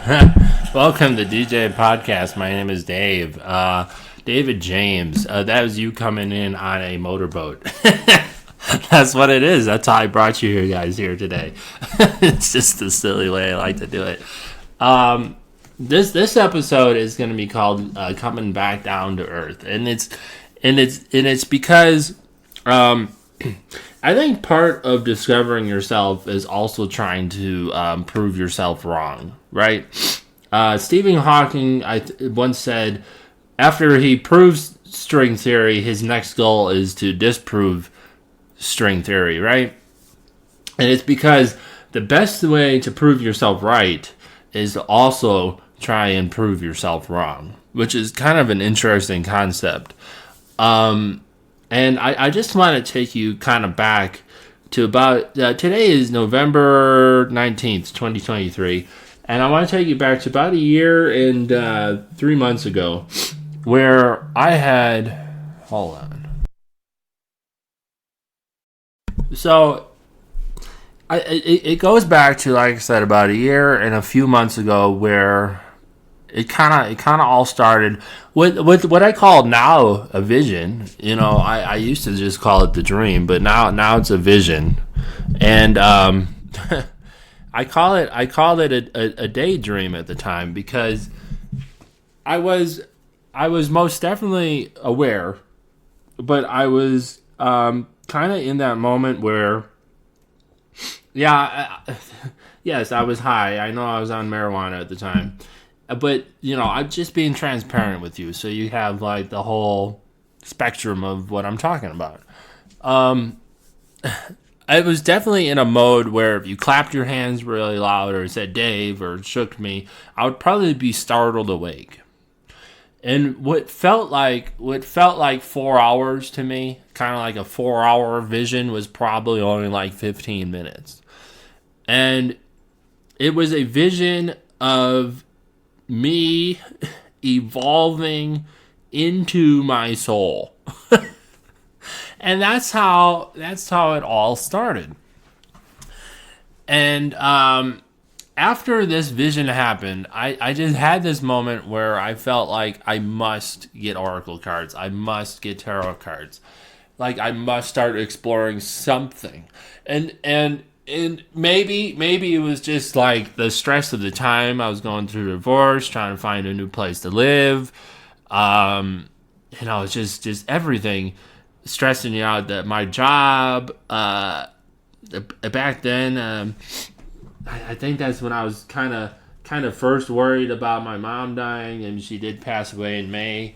Welcome to DJ Podcast. My name is Dave. David James. That was you coming in on a motorboat. That's what it is. That's how I brought you here, guys, here today. It's just a silly way I like to do it. This episode is going to be called "Coming Back Down to Earth," and it's because I think part of discovering yourself is also trying to prove yourself wrong, right? Stephen Hawking once said, after he proves string theory, his next goal is to disprove string theory, right? And it's because the best way to prove yourself right is to also try and prove yourself wrong, which is kind of an interesting concept. And I just want to take you kind of back to about, today is November 19th, 2023, and I want to take you back to about a year and 3 months ago, where I had, hold on. So, it goes back to, like I said, about a year and a few months ago, where it kind of all started with what I call now a vision. You know, I used to just call it the dream, but now it's a vision, and I called it a daydream at the time, because I was most definitely aware, but I was kind of in that moment where, yes, I was high. I know I was on marijuana at the time. But, you know, I'm just being transparent with you, so you have, like, the whole spectrum of what I'm talking about. I was definitely in a mode where if you clapped your hands really loud or said Dave or shook me, I would probably be startled awake. And what felt like 4 hours to me, kind of like a 4-hour vision, was probably only like 15 minutes. And it was a vision of me evolving into my soul. And that's how it all started. And after this vision happened, I just had this moment where I felt like I must get oracle cards. I must get tarot cards. Like, I must start exploring something. And maybe it was just like the stress of the time. I was going through a divorce, trying to find a new place to live. It's just everything stressing you out. That my job, back then, I think that's when I was kind of first worried about my mom dying, and she did pass away in May.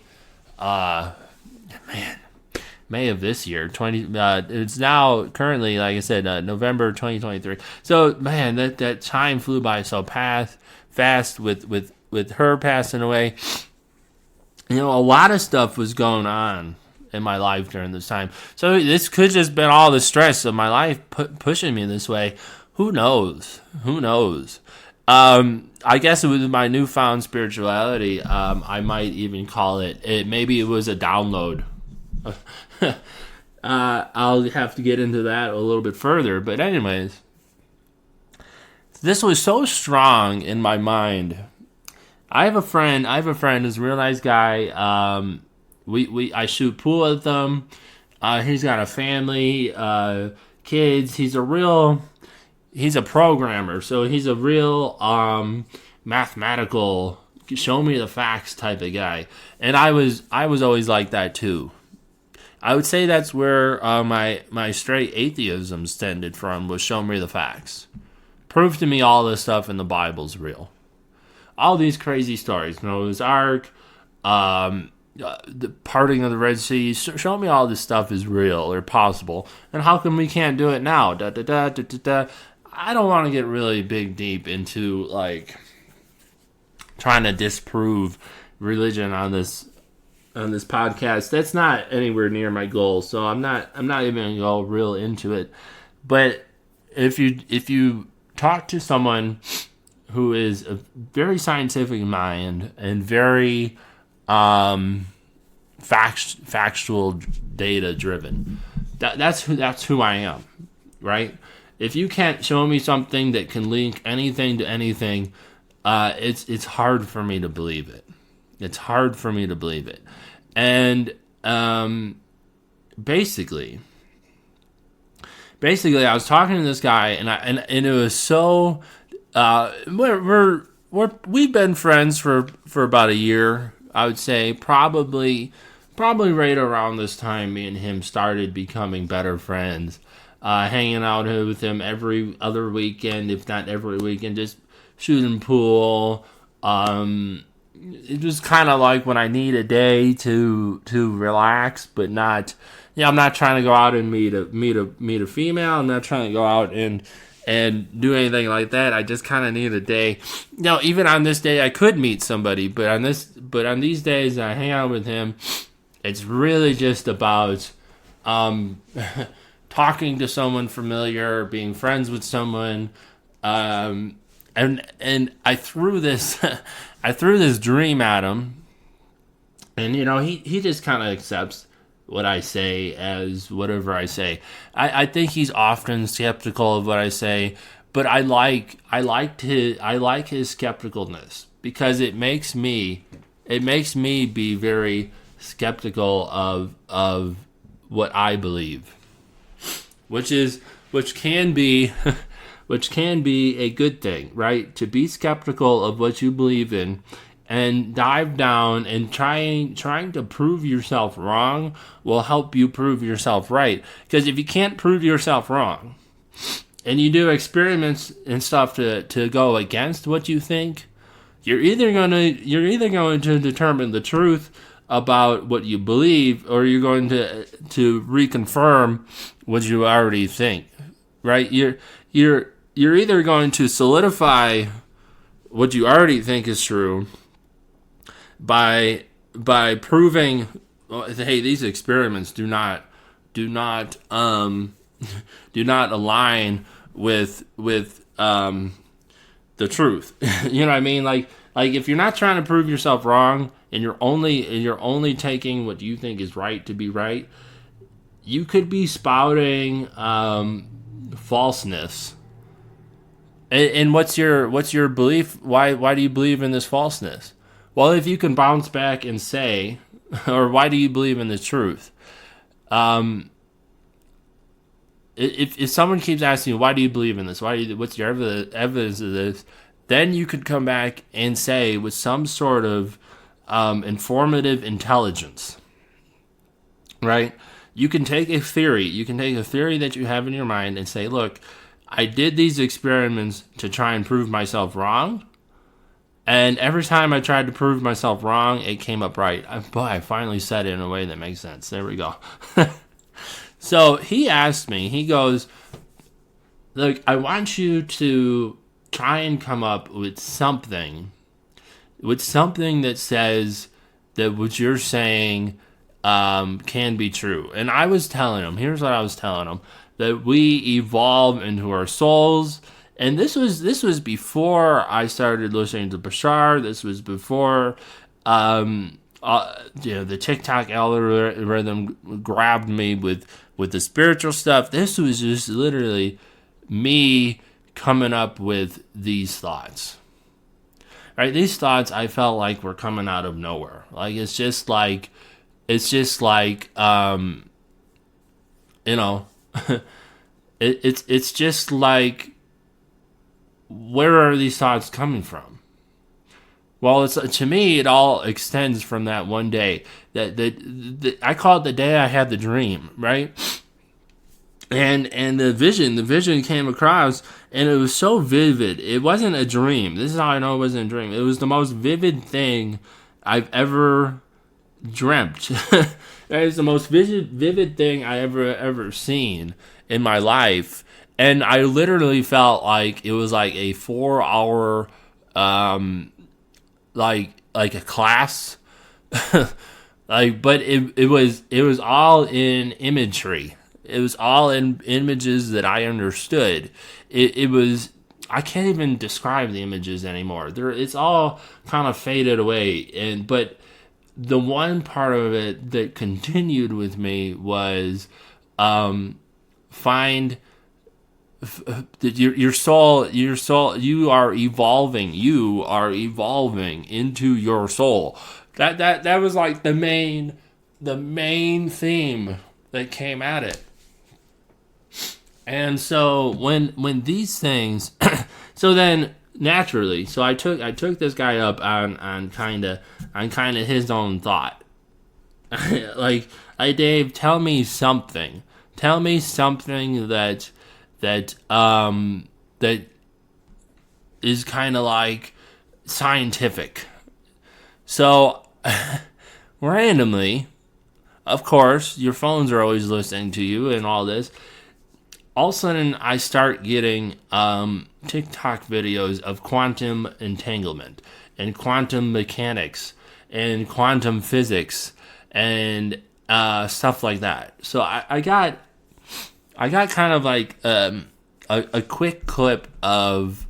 May of this year, it's now currently, like I said, November 2023. So, man, that time flew by so fast with her passing away. You know, a lot of stuff was going on in my life during this time. So this could just been all the stress of my life pushing me this way. Who knows? I guess with my newfound spirituality, I might even call it. Maybe it was a download. I'll have to get into that a little bit further, but anyways, this was so strong in my mind. I have a friend who's a real nice guy. I shoot pool with him. He's got a family, kids. He's a programmer, so he's a real mathematical, show me the facts type of guy. And I was always like that too. I would say that's where my straight atheism stemmed from, was show me the facts. Prove to me all this stuff in the Bible's real. All these crazy stories, Noah's Ark, the parting of the Red Sea, show me all this stuff is real or possible. And how come we can't do it now? I don't want to get really deep into, like, trying to disprove religion on this podcast. That's not anywhere near my goal, so I'm not even gonna go real into it. But if you talk to someone who is a very scientific mind and very factual data driven, that's who I am, right? If you can't show me something that can link anything to anything, it's hard for me to believe it. It's hard for me to believe it. And basically, I was talking to this guy, and it was so. We've been friends for about a year. I would say probably right around this time, me and him started becoming better friends. Hanging out with him every other weekend, if not every weekend, just shooting pool. It was kind of like when I need a day to relax, but not. Yeah, I'm not trying to go out and meet a female. I'm not trying to go out and do anything like that. I just kind of need a day. Even on this day, I could meet somebody, but on these days, I hang out with him. It's really just about talking to someone familiar, being friends with someone, and I threw this dream at him, and he just kind of accepts what I say as whatever I say. I think he's often skeptical of what I say, but I like his skepticalness, because it makes me be very skeptical of what I believe, which can be a good thing, right? To be skeptical of what you believe in and dive down and trying to prove yourself wrong will help you prove yourself right. Because if you can't prove yourself wrong and you do experiments and stuff to go against what you think, you're either going to determine the truth about what you believe, or you're going to reconfirm what you already think, right? You're either going to solidify what you already think is true by proving, hey, these experiments do not align with the truth. You know what I mean? Like if you're not trying to prove yourself wrong, and you're only taking what you think is right to be right, you could be spouting falseness. And what's your belief? Why do you believe in this falseness? Well, if you can bounce back and say, or why do you believe in the truth? If someone keeps asking you, why do you believe in this? What's your evidence of this? Then you could come back and say, with some sort of informative intelligence, right? You can take a theory. You can take a theory that you have in your mind and say, look, I did these experiments to try and prove myself wrong. And every time I tried to prove myself wrong, it came up right. I finally said it in a way that makes sense. There we go. So he asked me, he goes, look, I want you to try and come up with something that says that what you're saying can be true. And I was telling him, here's what I was telling him, that we evolve into our souls. And this was before I started listening to Bashar. This was before the TikTok algorithm grabbed me with the spiritual stuff. This was just literally me coming up with these thoughts. Right? These thoughts I felt like were coming out of nowhere. Like it's just like it's just like where are these thoughts coming from? Well, to me, it all extends from that one day. That I call it the day I had the dream, right? And the vision came across, and it was so vivid. It wasn't a dream. This is how I know it wasn't a dream. It was the most vivid thing I've ever dreamt. It was the most vivid thing I ever seen in my life. And I literally felt like it was like a 4-hour, like a class, but it was all in imagery. It was all in images that I understood. It was, I can't even describe the images anymore. It's all kind of faded away. But the one part of it that continued with me was find your soul, you are evolving into your soul. That was like the main theme that came at it. And so when these things, so then naturally, so I took this guy up on kind of his own thought. like Dave, tell me something that is kind of like scientific. So randomly, of course, your phones are always listening to you and all this. All of a sudden, I start getting TikTok videos of quantum entanglement and quantum mechanics and quantum physics and stuff like that. So I got kind of like a quick clip of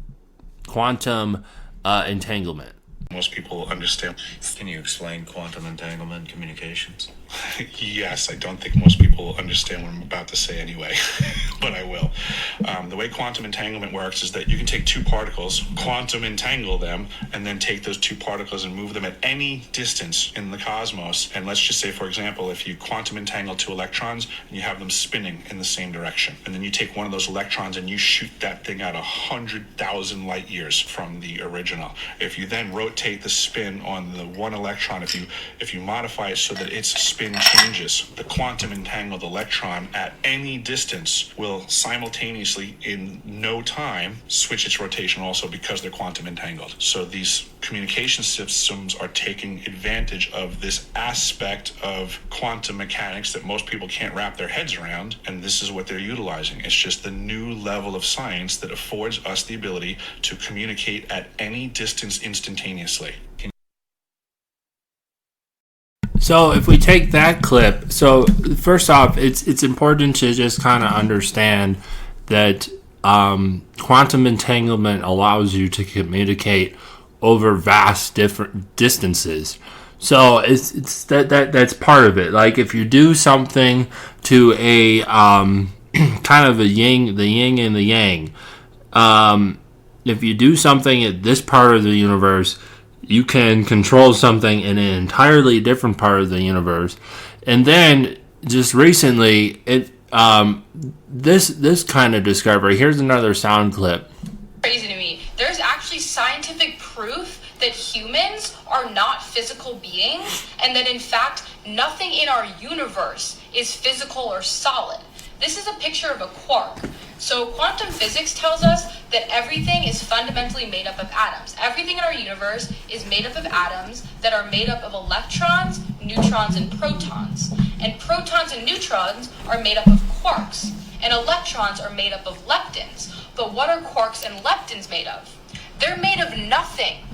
quantum entanglement. Most people understand. Can you explain quantum entanglement communications? Yes, I don't think most people understand what I'm about to say anyway, but I will. The way quantum entanglement works is that you can take two particles, quantum entangle them, and then take those two particles and move them at any distance in the cosmos. And let's just say, for example, if you quantum entangle two electrons and you have them spinning in the same direction, and then you take one of those electrons and you shoot that thing out 100,000 light years from the original. If you then rotate the spin on the one electron, if you modify it so that its spin changes, the quantum entangled electron at any distance will simultaneously, in no time, switch its rotation also because they're quantum entangled. So these communication systems are taking advantage of this aspect of quantum mechanics that most people can't wrap their heads around, and this is what they're utilizing. It's just the new level of science that affords us the ability to communicate at any distance instantaneously. So if we take that clip, so first off, it's important to just kind of understand that quantum entanglement allows you to communicate over vast different distances. So it's that's part of it. Like if you do something to a kind of the yin and the yang, if you do something at this part of the universe, you can control something in an entirely different part of the universe. And then just recently, this kind of discovery. Here's another sound clip. Crazy to me. There's actually scientific proof that humans are not physical beings, and that in fact nothing in our universe is physical or solid. This is a picture of a quark. So quantum physics tells us that everything is fundamentally made up of atoms. Everything in our universe is made up of atoms that are made up of electrons, neutrons, and protons. And protons and neutrons are made up of quarks. And electrons are made up of leptons. But what are quarks and leptons made of? They're made of nothing.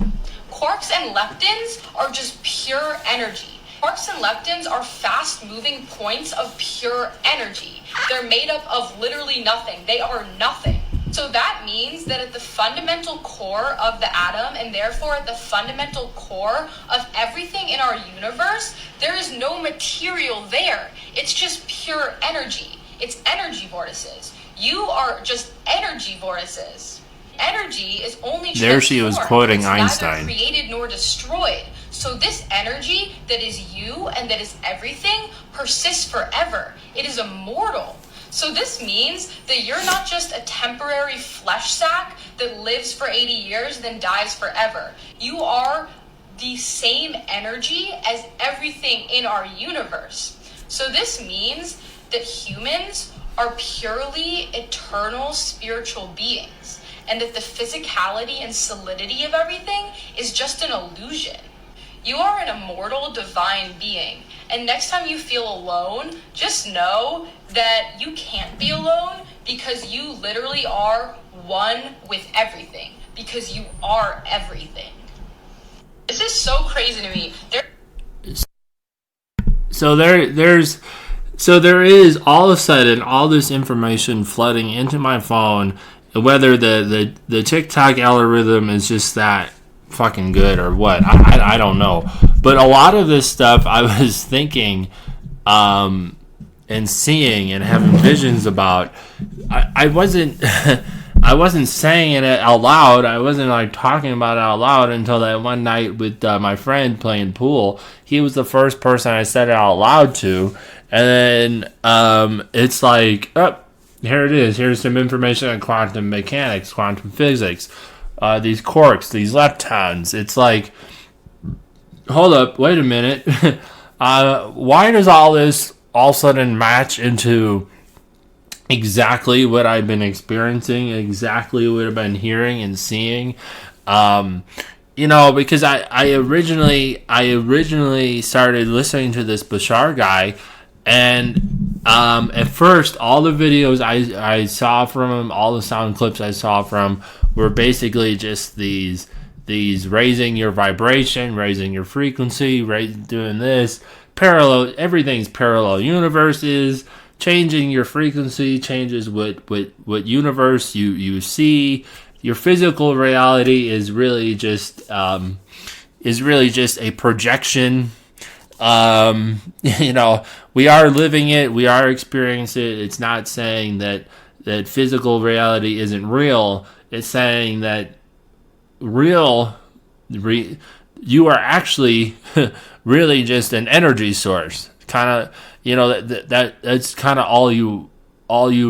Quarks and leptons are just pure energy. Quarks and leptons are fast-moving points of pure energy. They're made up of literally nothing. They are nothing. So that means that at the fundamental core of the atom, and therefore at the fundamental core of everything in our universe, there is no material there. It's just pure energy. It's energy vortices. You are just energy vortices. Energy is only there she was quoting Einstein. Neither created nor destroyed. So this energy that is you and that is everything persists forever. It is immortal. So this means that you're not just a temporary flesh sack that lives for 80 years then dies forever. You are the same energy as everything in our universe. So this means that humans are purely eternal spiritual beings, and that the physicality and solidity of everything is just an illusion. You are an immortal divine being, and next time you feel alone, just know that you can't be alone because you literally are one with everything, because you are everything. This is so crazy to me. So there is all of a sudden all this information flooding into my phone, whether the TikTok algorithm is just that fucking good or what, I don't know. But a lot of this stuff I was thinking and seeing and having visions about I wasn't I wasn't saying it out loud. I wasn't like talking about it out loud until that one night with my friend playing pool. He was the first person I said it out loud to, and then it's like, oh, here it is. Here's some information on quantum mechanics, quantum physics, these quarks, these leptons. It's like, hold up, wait a minute. Why does all this all of a sudden match into exactly what I've been experiencing, exactly what I've been hearing and seeing? Because I originally started listening to this Bashar guy, and at first all the videos I saw from him, all the sound clips I saw from were basically just these raising your vibration, raising your frequency, doing this, everything's parallel universes. Changing your frequency changes what universe you see. Your physical reality is really just a projection. We are living it, we are experiencing it. It's not saying that physical reality isn't real. It's saying that you are actually really just an energy source. Kind of, that's kind of all you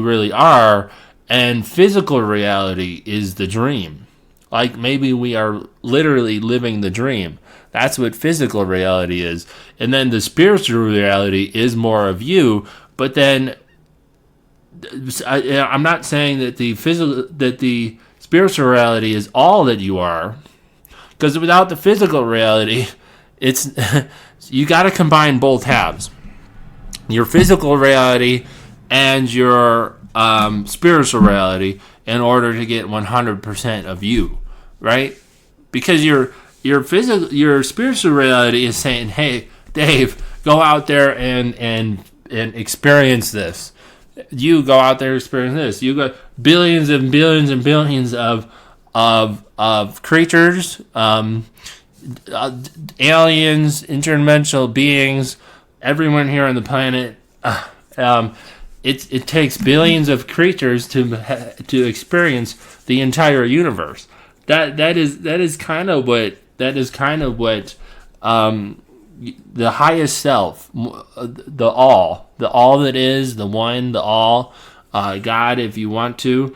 really are, and physical reality is the dream. Like, maybe we are literally living the dream. That's what physical reality is. And then the spiritual reality is more of you, but then I'm not saying that the spiritual reality is all that you are, because without the physical reality, it's you got to combine both halves, your physical reality and your spiritual reality, in order to get 100% of you, right? Because your spiritual reality is saying, "Hey, Dave, go out there and experience this. You go out there and experience this. You got billions and billions and billions of creatures, aliens, interdimensional beings, everyone here on the planet. It takes billions of creatures to experience the entire universe. That is kind of what the highest self, the all that is, the one, the all, God, if you want to,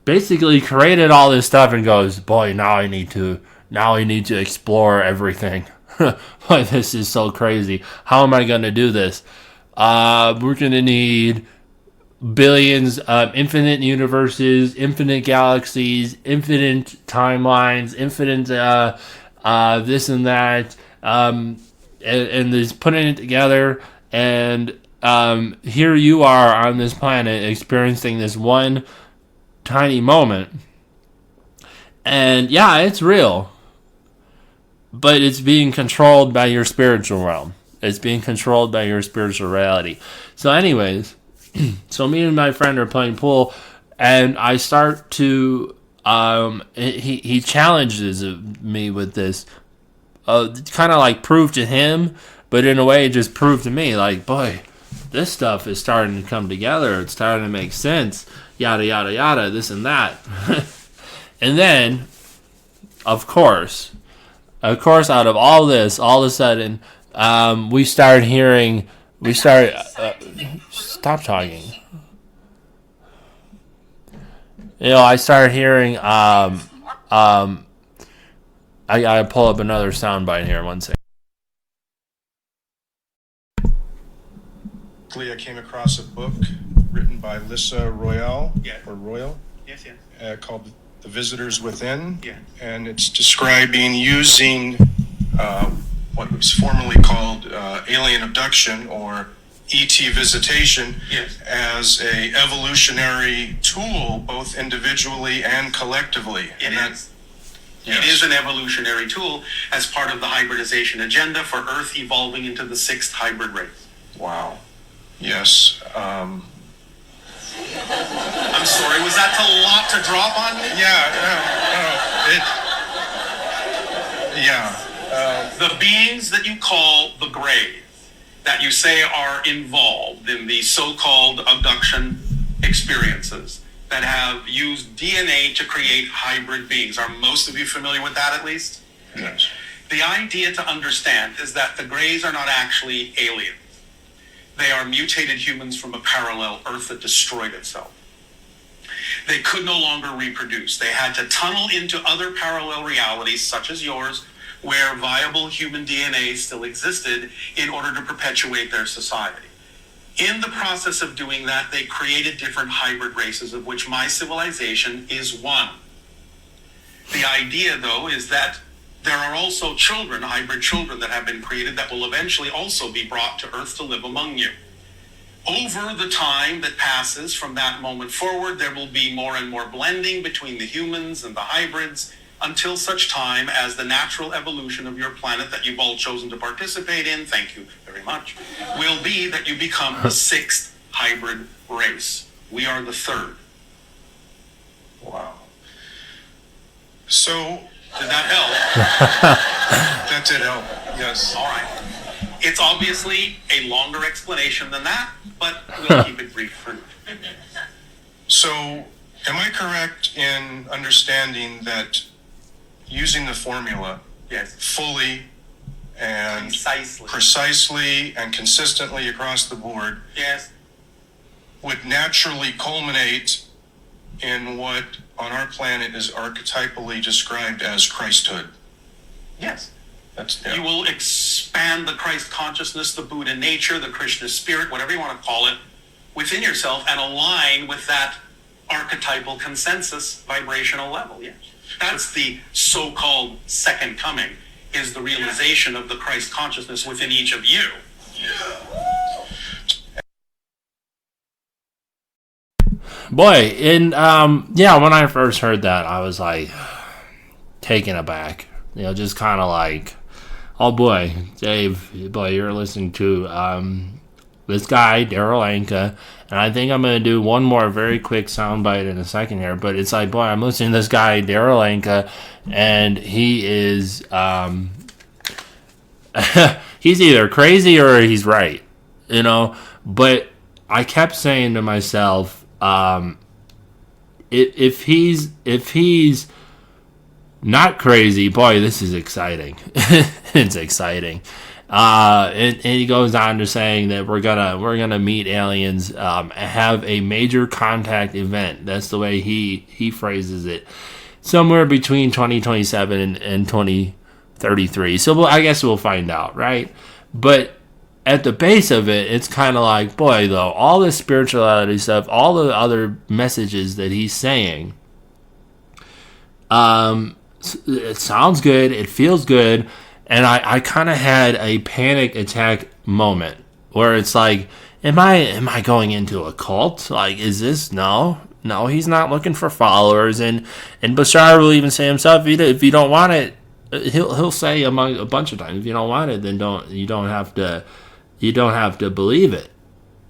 basically created all this stuff and goes, boy, now I need to explore everything. Boy, this is so crazy. How am I going to do this? We're going to need billions of infinite universes, infinite galaxies, infinite timelines, infinite this and that, and just putting it together. And here you are on this planet experiencing this one tiny moment. And yeah, it's real, but it's being controlled by your spiritual realm. It's being controlled by your spiritual reality. So anyways, so me and my friend are playing pool, and I start to, he challenges me with this, kind of like prove to him, but in a way just prove to me, like, boy, this stuff is starting to come together. It's starting to make sense. Yada, yada, yada, this and that. And then, of course, out of all this, all of a sudden, we start hearing, stop talking. I started hearing, I gotta pull up another soundbite here, one second. I came across a book written by Lisa Royale, called The Visitors Within. Yeah. And it's describing using what was formerly called alien abduction or ET visitation, yes, as a evolutionary tool, both individually and collectively. Yes. It is an evolutionary tool as part of the hybridization agenda for Earth evolving into the 6th hybrid race. Wow. Yes. I'm sorry, was that a lot to drop on me? Yeah, the beings that you call the Greys, that you say are involved in the so-called abduction experiences that have used DNA to create hybrid beings. Are most of you familiar with that, at least? Yes. The idea to understand is that the Greys are not actually aliens. They are mutated humans from a parallel Earth that destroyed itself. They could no longer reproduce. They had to tunnel into other parallel realities, such as yours, where viable human DNA still existed in order to perpetuate their society. In the process of doing that, they created different hybrid races, of which my civilization is one. The idea, though, is that there are also children, hybrid children, that have been created that will eventually also be brought to Earth to live among you. Over the time that passes from that moment forward, there will be more and more blending between the humans and the hybrids, until such time as the natural evolution of your planet that you've all chosen to participate in, thank you very much, will be that you become the sixth hybrid race. We are the third. Wow. So, did that help? that did help, yes. All right. It's obviously a longer explanation than that, but we'll keep it brief for now. So, am I correct in understanding that using the formula Yes, fully and precisely. and consistently across the board Yes, would naturally culminate in what on our planet is archetypally described as Christhood? yes. That's You will expand the Christ consciousness, the Buddha nature, the Krishna spirit, whatever you want to call it, within yourself and align with that archetypal consensus vibrational level. Yes. That's the so-called second coming, is the realization of the Christ consciousness within each of you. Boy, when I first heard that, I was like taken aback. Just kind of like, oh boy, Dave, boy, you're listening to this guy, Darryl Anka, and I think I'm going to do one more very quick soundbite in a second here, but it's like, boy, I'm listening to this guy, Darryl Anka, and he is, he's either crazy or he's right, but I kept saying to myself, if he's not crazy, boy, this is exciting. It's exciting. And he goes on to saying that we're gonna meet aliens, have a major contact event. That's the way he phrases it. Somewhere between 2027 and 2033. So I guess we'll find out, right? But at the base of it, it's kind of like, boy, though, all this spirituality stuff, all the other messages that he's saying, it sounds good, it feels good, and I kind of had a panic attack moment where it's like, am I going into a cult? Like, is this no, he's not looking for followers, and Bashar will even say himself, if you don't want it, he'll say a bunch of times, if you don't want it, then you don't have to believe it.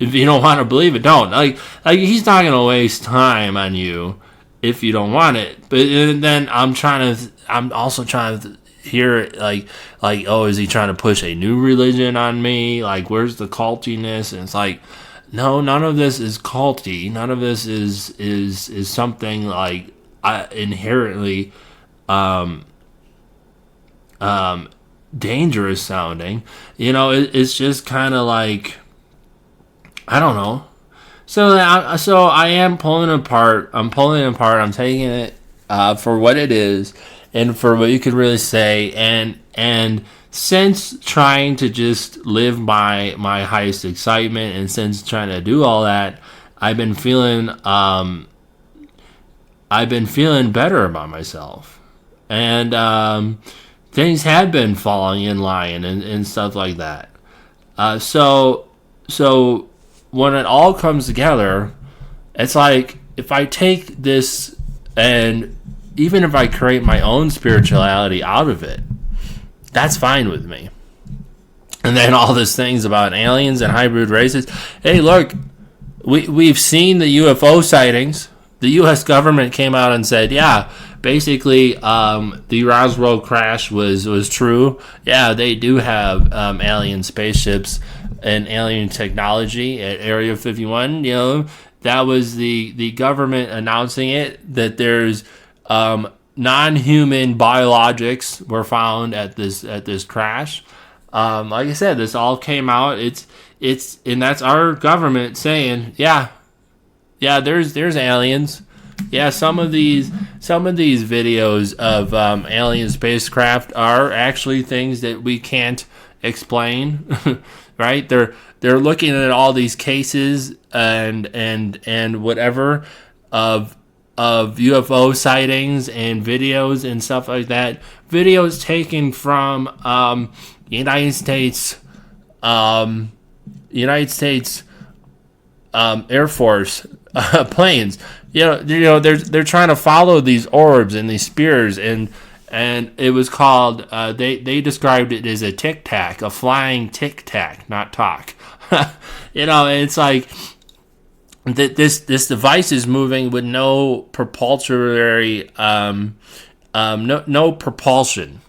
If you don't want to believe it, don't. Like he's not going to waste time on you if you don't want it. But then I'm also trying to hear like, oh, is he trying to push a new religion on me? Like, where's the cultiness? And it's like, no, none of this is culty. None of this is something like inherently dangerous sounding. It's just kind of like, I don't know. So I am pulling it apart. I'm taking it for what it is and for what you could really say. And since trying to just live my highest excitement, and since trying to do all that, I've been feeling better about myself, and things have been falling in line and stuff like that. So when it all comes together, it's like, if I take this, and even if I create my own spirituality out of it, that's fine with me. And then all these things about aliens and hybrid races. Hey, look, we've seen the UFO sightings. The U.S. government came out and said, yeah, basically, the Roswell crash was true. Yeah, they do have alien spaceships and alien technology at Area 51. You know, that was the government announcing it, that there's non-human biologics were found at this crash. Like I said, this all came out. And that's our government saying, yeah, there's aliens. Yeah, some of these videos of alien spacecraft are actually things that we can't explain, right? They're looking at all these cases and whatever of UFO sightings and videos and stuff like that. Videos taken from United States Air Force planes. You know, they're trying to follow these orbs and these spears, and it was called. They described it as a tic tac, a flying tic tac, not talk. You know, and it's like that. This device is moving with no propulsory, no propulsion.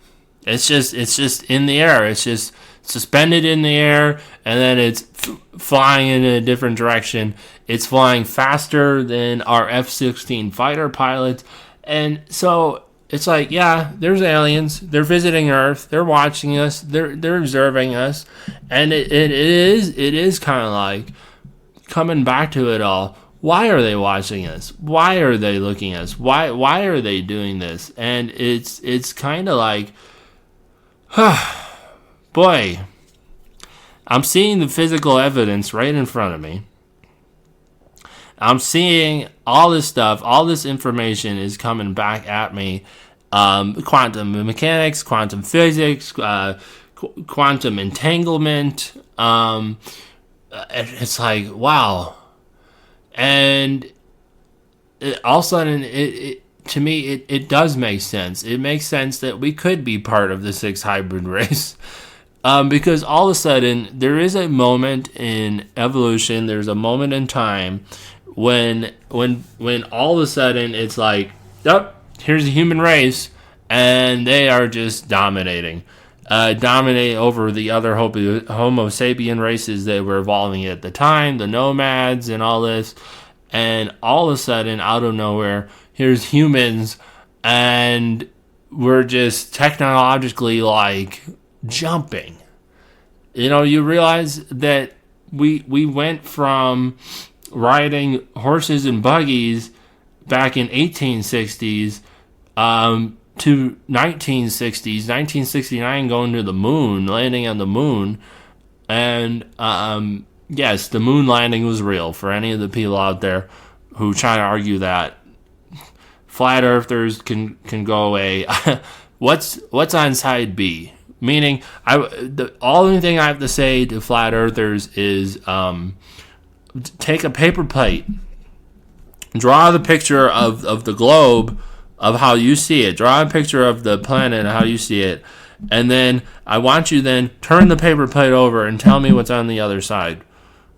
It's just in the air. It's just suspended in the air, and then it's flying in a different direction. It's flying faster than our F-16 fighter pilots. And so it's like, yeah, there's aliens. They're visiting Earth. They're watching us. They're observing us. And it is kind of like coming back to it all. Why are they watching us? Why are they looking at us? Why are they doing this? And it's kind of like, boy, I'm seeing the physical evidence right in front of me. I'm seeing all this stuff, all this information is coming back at me. Quantum mechanics, quantum physics, quantum entanglement. It's like, wow. And all of a sudden, to me, it does make sense. It makes sense that we could be part of the sixth hybrid race. Because all of a sudden, there is a moment in evolution, there's a moment in time when all of a sudden it's like, oh, here's the human race, and they are just dominating over the other Homo sapien races that were evolving at the time, the nomads and all this, and all of a sudden, out of nowhere, here's humans, and we're just technologically like jumping. You know, you realize that we went from riding horses and buggies back in 1860s to 1960s, 1969 going to the moon, landing on the moon. And yes, the moon landing was real for any of the people out there who try to argue that. Flat earthers can go away. What's on side B? Meaning, the only thing I have to say to flat earthers is take a paper plate, draw the picture of the globe of how you see it, draw a picture of the planet and how you see it, and then I want you then turn the paper plate over and tell me what's on the other side.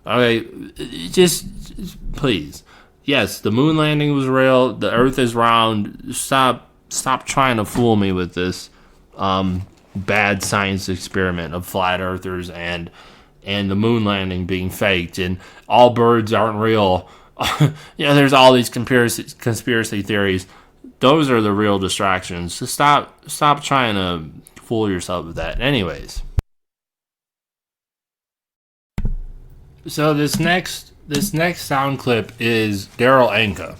Okay, just please. Yes, the moon landing was real. The Earth is round. Stop trying to fool me with this bad science experiment of flat earthers and the moon landing being faked and all birds aren't real. There's all these conspiracy theories. Those are the real distractions. So stop trying to fool yourself with that. Anyways, so this next sound clip is Darryl Anka.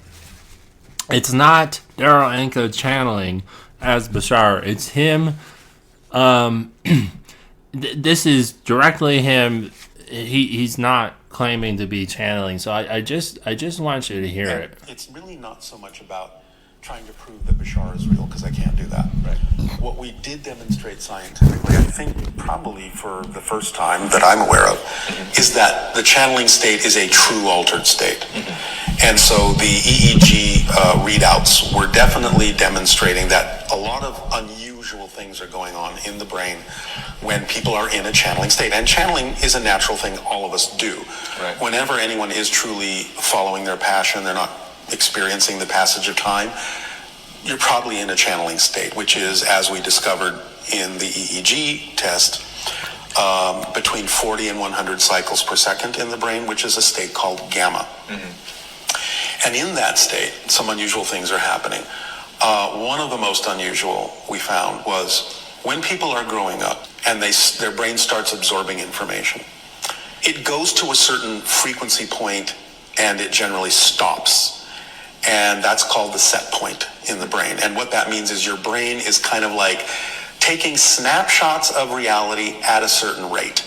It's not Darryl Anka channeling as Bashar. It's him. This is directly him. He's not claiming to be channeling. So I just want you to hear it. It's really not so much about trying to prove that Bashar is real, because I can't do that. Right. What we did demonstrate scientifically, I think probably for the first time that I'm aware of, is that the channeling state is a true altered state. And so the EEG readouts were definitely demonstrating that a lot of unusual things are going on in the brain when people are in a channeling state. And channeling is a natural thing all of us do. Right. Whenever anyone is truly following their passion, they're not experiencing the passage of time, you're probably in a channeling state, which is, as we discovered in the EEG test, between 40 and 100 cycles per second in the brain, which is a state called gamma. And in that state, some unusual things are happening. One of the most unusual we found was when people are growing up and their brain starts absorbing information, it goes to a certain frequency point and it generally stops. And that's called the set point in the brain. And what that means is your brain is kind of like taking snapshots of reality at a certain rate.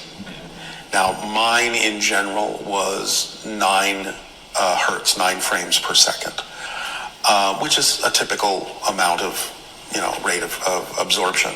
Now, mine in general was 9 hertz, 9 frames per second, which is a typical amount of, rate of absorption.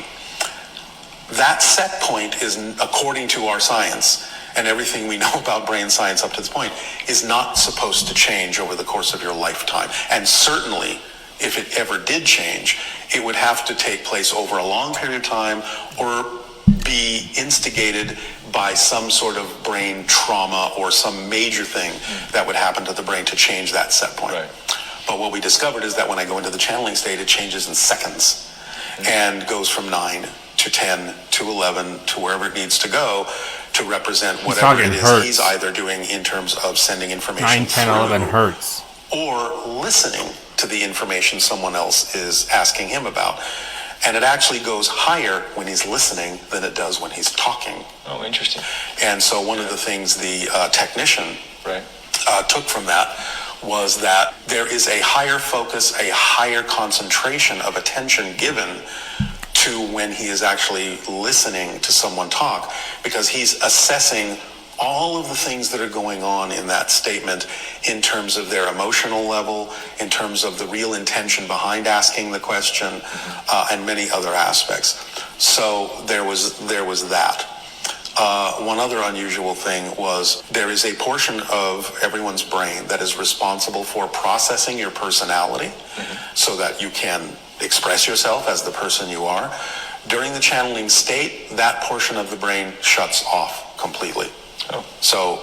That set point is, according to our science and everything we know about brain science up to this point, is not supposed to change over the course of your lifetime. And certainly, if it ever did change, it would have to take place over a long period of time or be instigated by some sort of brain trauma or some major thing that would happen to the brain to change that set point. Right. But what we discovered is that when I go into the channeling state, it changes in seconds and goes from 9 to 10 to 11 to wherever it needs to go to represent whatever it is hertz. he's either doing in terms of sending information 9, 10, 11 hertz. or listening to the information someone else is asking him about. And it actually goes higher when he's listening than it does when he's talking. Oh, interesting. And so one of the things the technician Right. took from that was that there is a higher focus, a higher concentration of attention given to when he is actually listening to someone talk, because he's assessing all of the things that are going on in that statement in terms of their emotional level, in terms of the real intention behind asking the question, and many other aspects. So there was that. One other unusual thing was there is a portion of everyone's brain that is responsible for processing your personality so that you can express yourself as the person you are. During the channeling state, that portion of the brain shuts off completely. Oh. So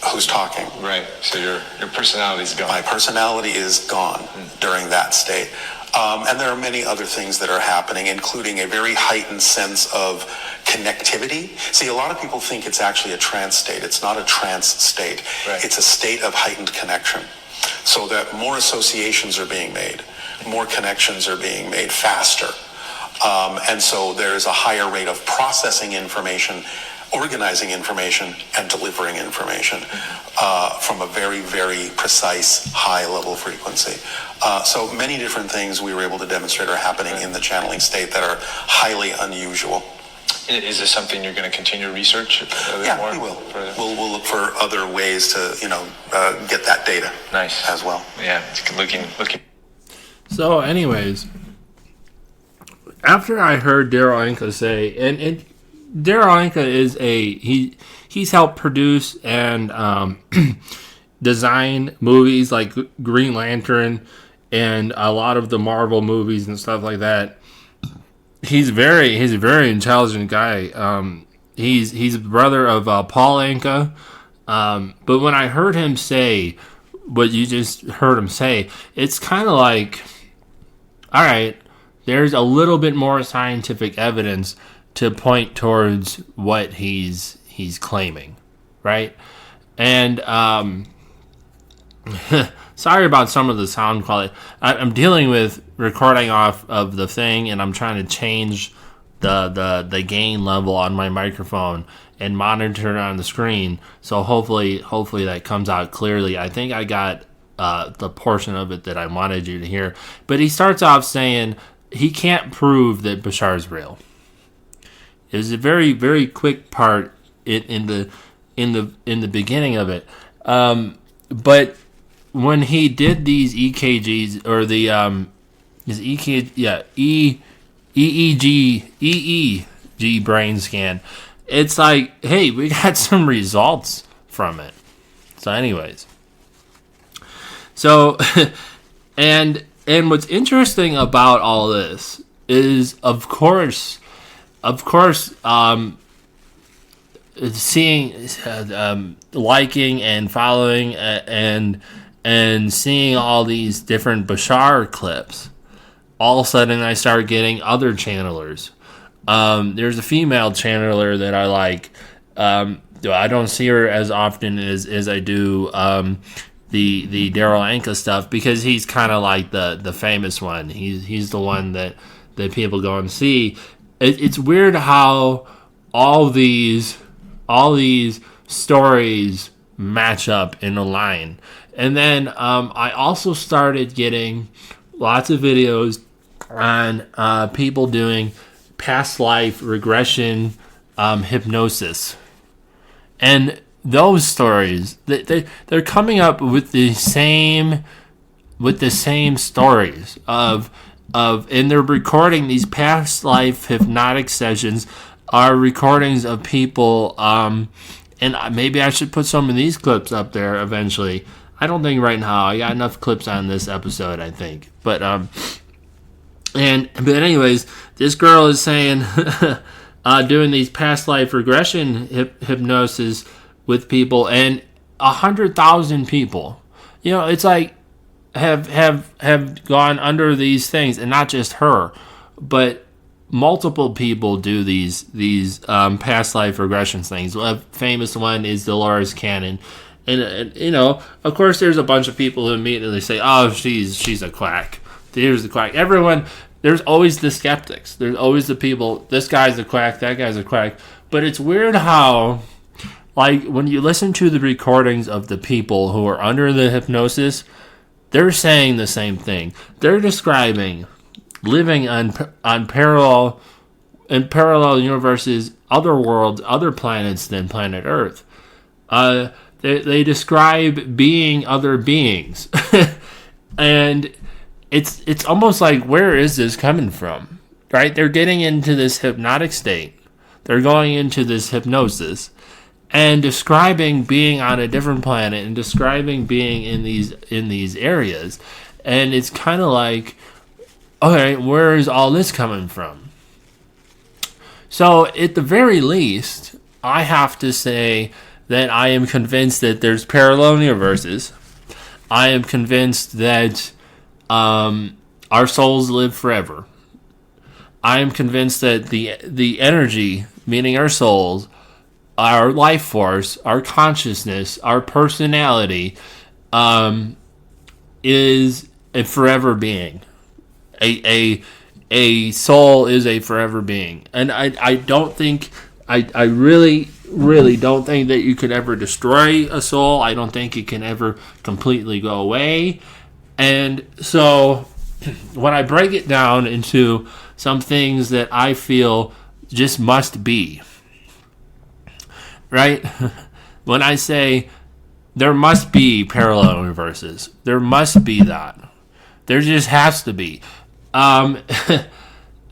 who's talking? Right. So your personality's gone. My personality is gone during that state. And there are many other things that are happening, including a very heightened sense of connectivity. See, a lot of people think it's actually a trance state. It's not a trance state. Right. It's a state of heightened connection. So that more associations are being made, more connections are being made faster. And so there is a higher rate of processing information, organizing information, and delivering information from a very, very precise, high-level frequency. So many different things we were able to demonstrate are happening in the channeling state that are highly unusual. Is this something you're going to continue to research? Yeah, more we will. further? We'll look for other ways to, get that data. Nice. As well. Yeah, it's looking. So, anyways, after I heard Darryl Anka say, and Darryl Anka is he's helped produce and design movies like Green Lantern and a lot of the Marvel movies and stuff like that. He's a very intelligent guy. He's the brother of Paul Anka. But when I heard him say what you just heard him say, it's kind of like, all right, there's a little bit more scientific evidence to point towards what he's claiming, right? And sorry about some of the sound quality. I'm dealing with recording off of the thing, and I'm trying to change the gain level on my microphone and monitor it on the screen. So hopefully that comes out clearly. I think I got the portion of it that I wanted you to hear. But he starts off saying he can't prove that Bashar's real. It was a very, very quick part in the beginning of it. But when he did these EKGs or the EEG brain scan, it's like, hey, we got some results from it. So, anyways, and what's interesting about all this is, of course, seeing, liking and following and seeing all these different Bashar clips, all of a sudden I start getting other channelers There's a female channeler that I like. I don't see her as often as I do the Daryl Anka stuff, because he's kind of like the famous one. He's the one that people go and see. It's weird how all these stories match up in a line. And then I also started getting lots of videos on people doing past life regression hypnosis. And those stories, they're coming up with the same stories of and they're recording these past life hypnotic sessions are recordings of people, and maybe I should put some of these clips up there eventually. I don't think right now. I got enough clips on this episode, I think. But anyways, this girl is saying doing these past life regression hypnosis with people, and 100,000 people, it's like have gone under these things, and not just her, but multiple people do these past life regression things. A famous one is Dolores Cannon, and of course there's a bunch of people who immediately say, "Oh, she's a quack. There's the quack." Everyone, there's always the skeptics. There's always the people. This guy's a quack. That guy's a quack. But it's weird how, like, when you listen to the recordings of the people who are under the hypnosis, they're saying the same thing. They're describing living on parallel universes, other worlds, other planets than planet Earth. They describe being other beings, and it's almost like, where is this coming from? Right? They're getting into this hypnotic state. They're going into this hypnosis and describing being on a different planet and describing being in these areas, and it's kind of like, okay, where is all this coming from? So at the very least, I have to say that I am convinced that there's parallel universes. I am convinced that our souls live forever. I am convinced that the energy, meaning our souls, our life force, our consciousness, our personality, is a forever being. A soul is a forever being. And I don't think, I really don't think that you could ever destroy a soul. I don't think it can ever completely go away. And so when I break it down into some things that I feel just must be, right? When I say there must be parallel universes, there must be that. There just has to be.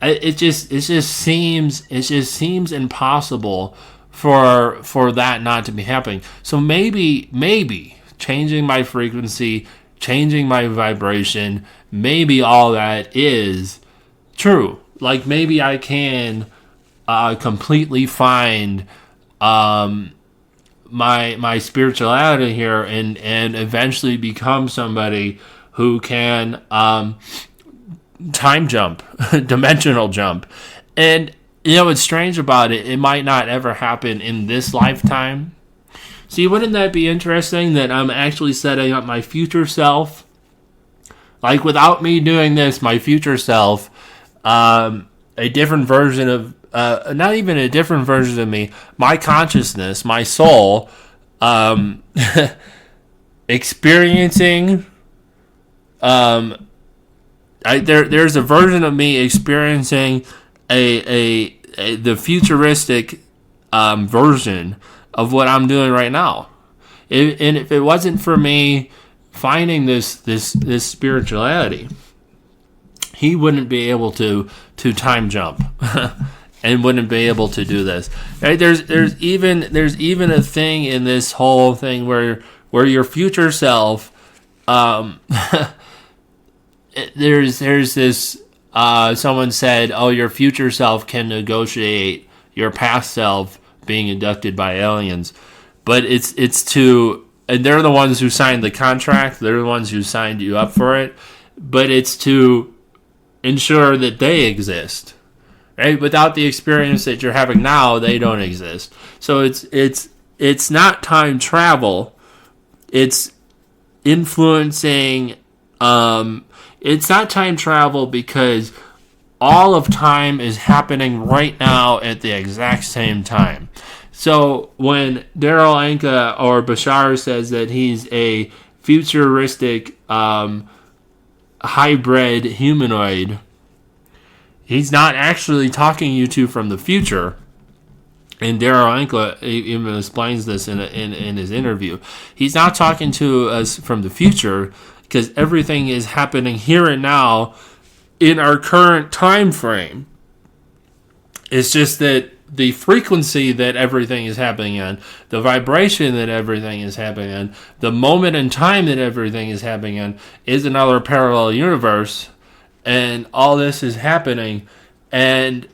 It just seems impossible for that not to be happening. So maybe changing my frequency, changing my vibration, maybe all that is true. Like, maybe I can completely find my spirituality here and eventually become somebody who can time jump, dimensional jump. And what's strange about it, it might not ever happen in this lifetime. See, wouldn't that be interesting that I'm actually setting up my future self? Like, without me doing this, my future self, a different version of, not even a different version of me, my consciousness, my soul, experiencing, there's a version of me experiencing the futuristic version of what I'm doing right now. And if it wasn't for me finding this spirituality, he wouldn't be able to time jump and wouldn't be able to do this. Right? There's even a thing in this whole thing where your future self, there's this, someone said, oh, your future self can negotiate your past self being abducted by aliens. But it's to, and they're the ones who signed the contract, they're the ones who signed you up for it, but it's to ensure that they exist, right? Without the experience that you're having now, they don't exist. So it's not time travel. It's influencing. It's not time travel because all of time is happening right now at the exact same time. So when Darryl Anka or Bashar says that he's a futuristic hybrid humanoid, he's not actually talking you to from the future. And Darryl Anka even explains this in his interview. He's not talking to us from the future because everything is happening here and now in our current time frame. It's just that the frequency that everything is happening in, the vibration that everything is happening in, the moment in time that everything is happening in is another parallel universe, and all this is happening. And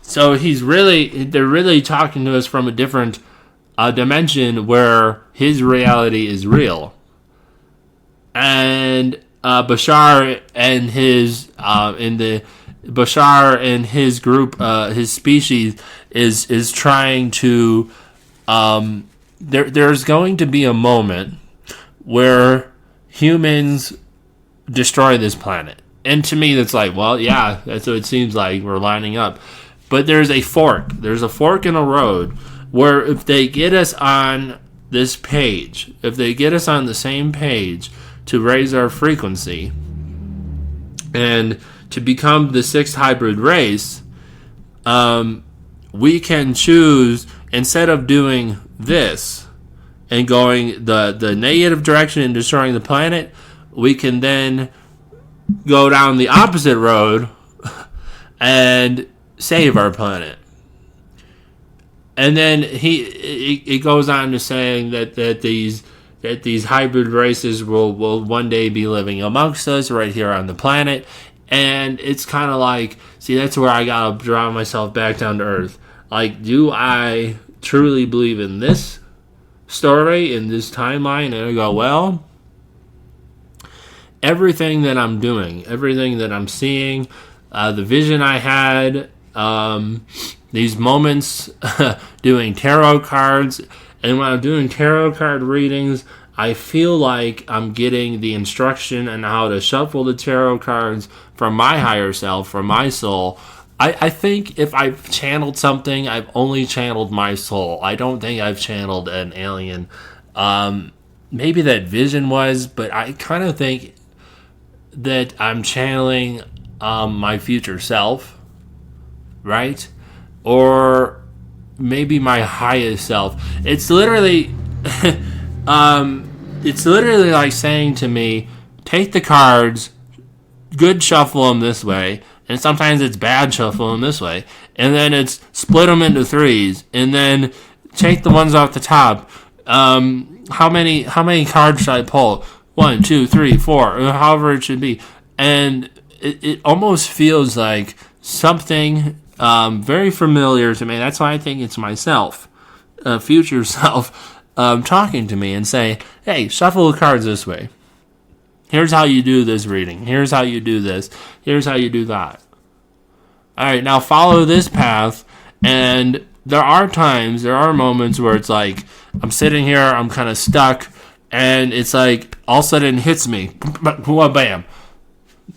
so they're really talking to us from a different dimension where his reality is real. And Bashar and his group, his species is trying to. There's going to be a moment where humans destroy this planet, and to me, that's like, well, yeah, that's what it seems like. We're lining up, but there's a fork. There's a fork in a road where if they get us on this page, if they get us on the same page to raise our frequency and to become the sixth hybrid race, we can choose, instead of doing this and going the negative direction and destroying the planet, we can then go down the opposite road and save our planet. And then it goes on to saying that these hybrid races will one day be living amongst us right here on the planet. And it's kind of like, see, that's where I gotta draw myself back down to earth. Like, do I truly believe in this story, in this timeline? And I go, well, everything that I'm doing, everything that I'm seeing, the vision I had, these moments doing tarot cards, and when I'm doing tarot card readings, I feel like I'm getting the instruction on how to shuffle the tarot cards from my higher self, from my soul. I think if I've channeled something, I've only channeled my soul. I don't think I've channeled an alien. Maybe that vision was, but I kind of think that I'm channeling my future self, right? Or maybe my highest self. It's literally like saying to me, take the cards, good shuffle them this way, and sometimes it's bad shuffle them this way, and then it's split them into threes, and then take the ones off the top. How many cards should I pull? 1, 2, 3, 4, or however it should be. And it almost feels like something very familiar to me. That's why I think it's myself, future self, talking to me and saying, hey, shuffle the cards this way. Here's how you do this reading. Here's how you do this. Here's how you do that. All right, now follow this path. And there are moments where it's like, I'm sitting here, I'm kind of stuck, and it's like, all of a sudden it hits me. Bam.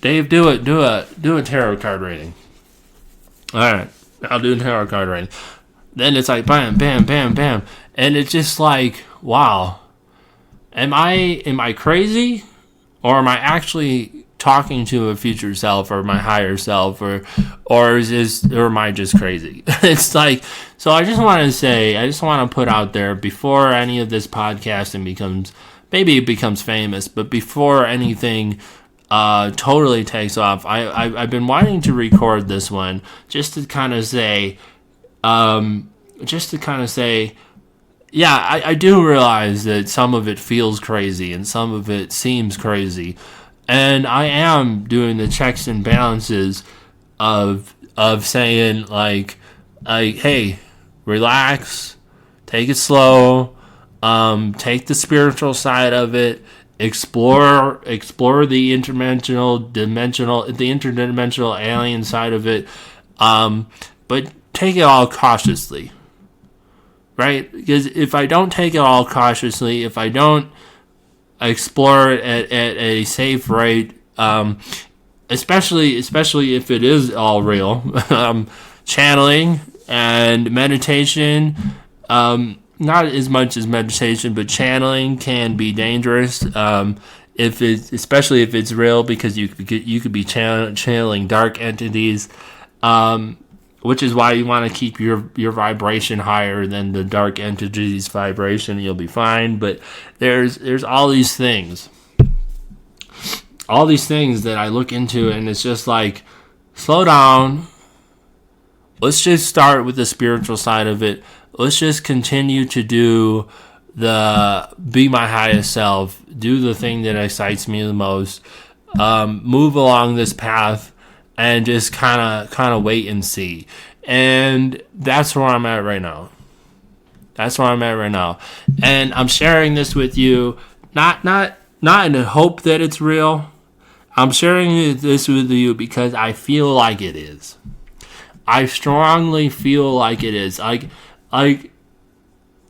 Dave, do a tarot card reading. All right, I'll do a tarot card reading. Then it's like, bam, bam, bam, bam. And it's just like, wow. Am I crazy? Or am I actually talking to a future self or my higher self, or am I just crazy? It's like, so I just want to put out there, before any of this podcasting becomes famous, but before anything totally takes off, I've been wanting to record this one just to kind of say, yeah, I do realize that some of it feels crazy and some of it seems crazy. And I am doing the checks and balances of saying, like, hey, relax, take it slow, take the spiritual side of it, explore the interdimensional alien side of it, but take it all cautiously, right? Because if I don't take it all cautiously, if I don't explore it at a safe rate, especially if it is all real, channeling and meditation, not as much as meditation, but channeling can be dangerous. Especially if it's real, because you could be channeling dark entities, which is why you want to keep your vibration higher than the dark entity's vibration. You'll be fine. But there's all these things that I look into, and it's just like, slow down. Let's just start with the spiritual side of it. Let's just continue to do be my highest self, do the thing that excites me the most, move along this path, and just kind of wait and see. And that's where I'm at right now. And I'm sharing this with you, not in the hope that it's real. I'm sharing this with you because I feel like it is. I strongly feel like it is. Like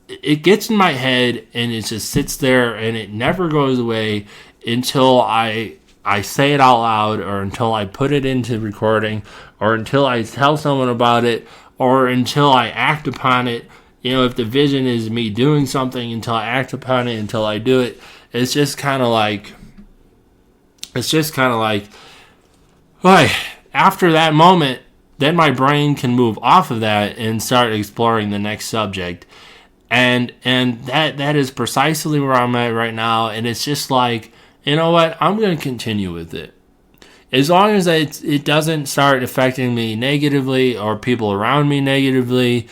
it gets in my head, and it just sits there, and it never goes away until I say it out loud, or until I put it into recording, or until I tell someone about it, or until I act upon it. If the vision is me doing something, until I act upon it, until I do it. It's just kind of like, after that moment, then my brain can move off of that and start exploring the next subject. And that is precisely where I'm at right now. And it's just like, you know what? I'm going to continue with it. As long as it doesn't start affecting me negatively, or people around me negatively,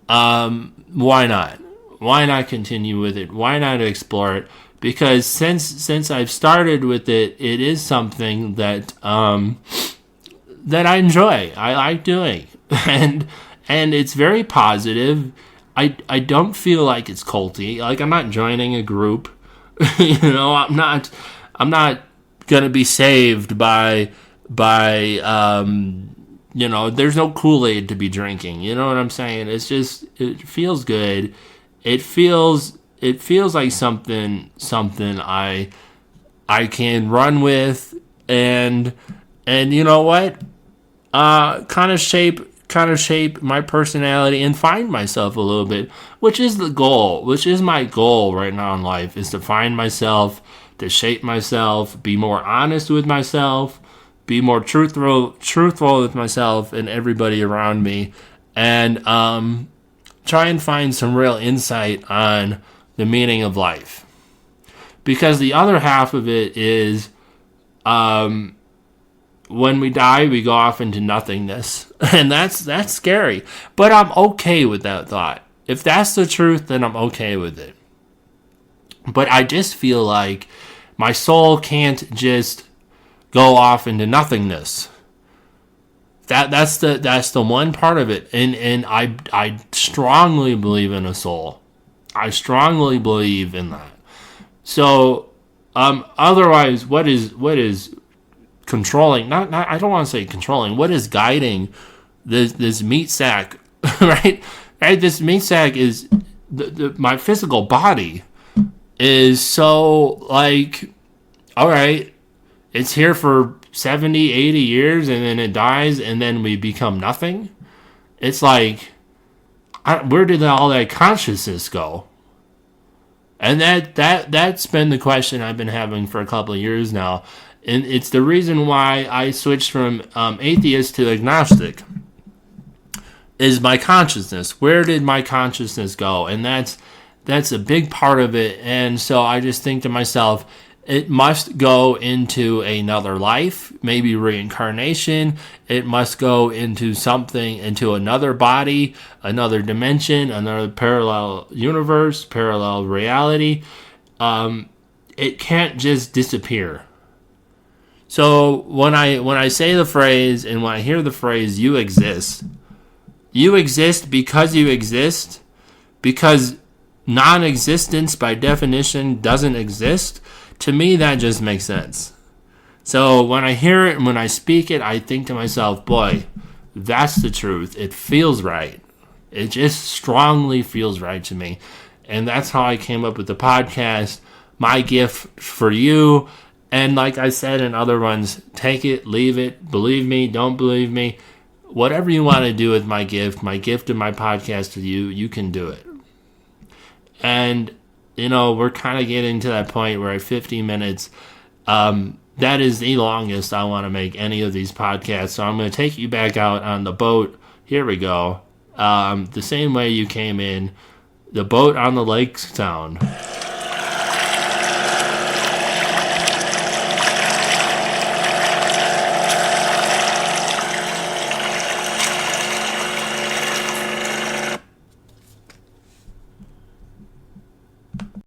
why not? Why not continue with it? Why not explore it? Because since I've started with it, it is something that that I enjoy. I like doing, and it's very positive. I don't feel like it's culty. Like, I'm not joining a group. I'm not gonna be saved by there's no Kool-Aid to be drinking. You know what I'm saying? It's just, it feels good. It feels like something I can run with, and you know what? Kind of shape my personality and find myself a little bit, which is the goal, which is my goal right now in life, is to find myself, to shape myself, be more honest with myself, be more truthful with myself and everybody around me, and try and find some real insight on the meaning of life. Because the other half of it is, when we die, we go off into nothingness. And that's scary. But I'm okay with that thought. If that's the truth, then I'm okay with it. But I just feel like my soul can't just go off into nothingness. That's the one part of it. And I strongly believe in a soul. I strongly believe in that. So otherwise, what is controlling, not I don't want to say controlling, what is guiding this meat sack, right? This meat sack is my physical body is so like, all right, it's here for 70, 80 years, and then it dies, and then we become nothing. It's like, where did all that consciousness go? And that's been the question I've been having for a couple of years now. And it's the reason why I switched from atheist to agnostic, is my consciousness. Where did my consciousness go? And that's a big part of it. And so I just think to myself, it must go into another life, maybe reincarnation. It must go into something, into another body, another dimension, another parallel universe, parallel reality. It can't just disappear. So when I say the phrase, and when I hear the phrase, you exist because you exist, because non-existence by definition doesn't exist. To me, that just makes sense. So when I hear it and when I speak it, I think to myself, boy, that's the truth. It feels right. It just strongly feels right to me. And that's how I came up with the podcast, my gift for you. And like I said in other ones, take it, leave it, believe me, don't believe me. Whatever you want to do with my gift and my podcast to you, you can do it. And, we're kind of getting to that point where at 50 minutes, that is the longest I want to make any of these podcasts. So I'm going to take you back out on the boat. Here we go. The same way you came in, the boat on the lake sound.